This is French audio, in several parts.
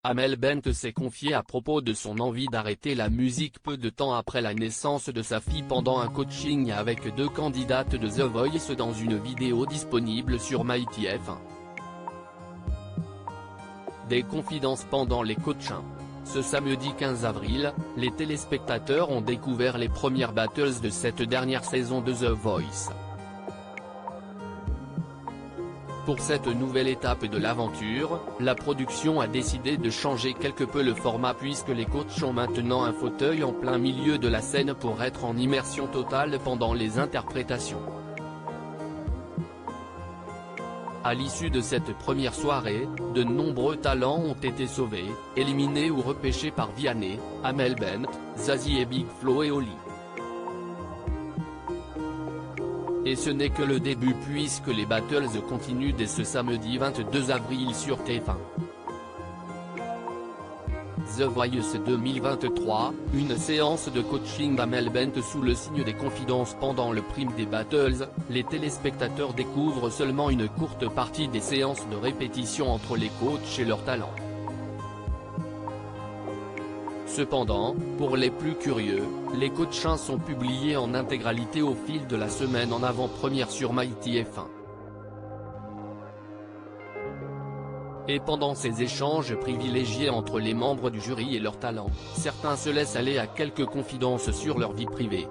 Amel Bent s'est confiée à propos de son envie d'arrêter la musique peu de temps après la naissance de sa fille pendant un coaching avec 2 candidates de The Voice dans une vidéo disponible sur MyTF1. Des confidences pendant les coachings. Ce samedi 15 avril, les téléspectateurs ont découvert les premières battles de cette dernière saison de The Voice. Pour cette nouvelle étape de l'aventure, la production a décidé de changer quelque peu le format puisque les coachs ont maintenant un fauteuil en plein milieu de la scène pour être en immersion totale pendant les interprétations. À l'issue de cette première soirée, de nombreux talents ont été sauvés, éliminés ou repêchés par Vianney, Amel Bent, Zazie et Big Flo et Oli. Et ce n'est que le début puisque les battles continuent dès ce samedi 22 avril sur TF1. The Voice 2023, une séance de coaching d'Amel Bent sous le signe des confidences pendant le prime des battles, les téléspectateurs découvrent seulement une courte partie des séances de répétition entre les coachs et leurs talents. Cependant, pour les plus curieux, les coachings sont publiés en intégralité au fil de la semaine en avant-première sur MyTF1. Et pendant ces échanges privilégiés entre les membres du jury et leurs talents, certains se laissent aller à quelques confidences sur leur vie privée.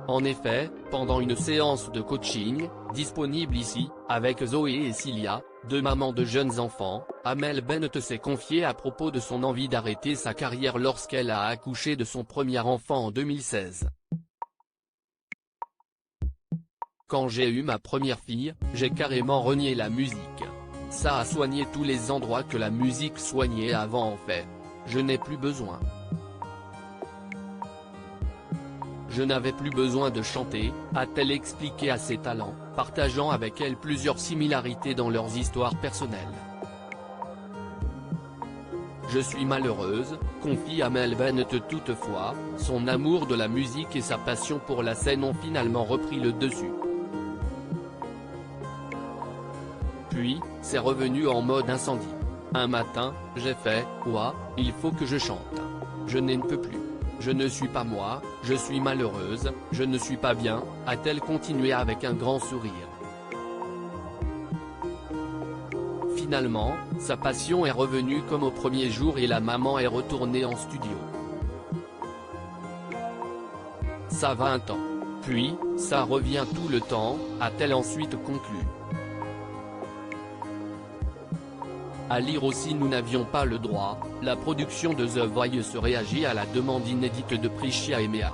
En effet, pendant une séance de coaching, disponible ici, avec Zoé et Cilia, 2 mamans de jeunes enfants, Amel Bent s'est confiée à propos de son envie d'arrêter sa carrière lorsqu'elle a accouché de son premier enfant en 2016. Quand j'ai eu ma première fille, j'ai carrément renié la musique. Ça a soigné tous les endroits que la musique soignait avant en fait. Je n'ai plus besoin. Je n'avais plus besoin de chanter, a-t-elle expliqué à ses talents, partageant avec elle plusieurs similarités dans leurs histoires personnelles. Je suis malheureuse, confie Amel Bent toutefois, son amour de la musique et sa passion pour la scène ont finalement repris le dessus. Puis, c'est revenu en mode incendie. Un matin, j'ai fait « Ouah, il faut que je chante. Je n'en peux plus. Je ne suis pas moi, je suis malheureuse, je ne suis pas bien », a-t-elle continué avec un grand sourire. Finalement, sa passion est revenue comme au premier jour et la maman est retournée en studio. Ça 20 ans. Puis, ça revient tout le temps, a-t-elle ensuite conclu. À lire aussi nous n'avions pas le droit, la production de The Voice réagit à la demande inédite de Priscilla et Mea.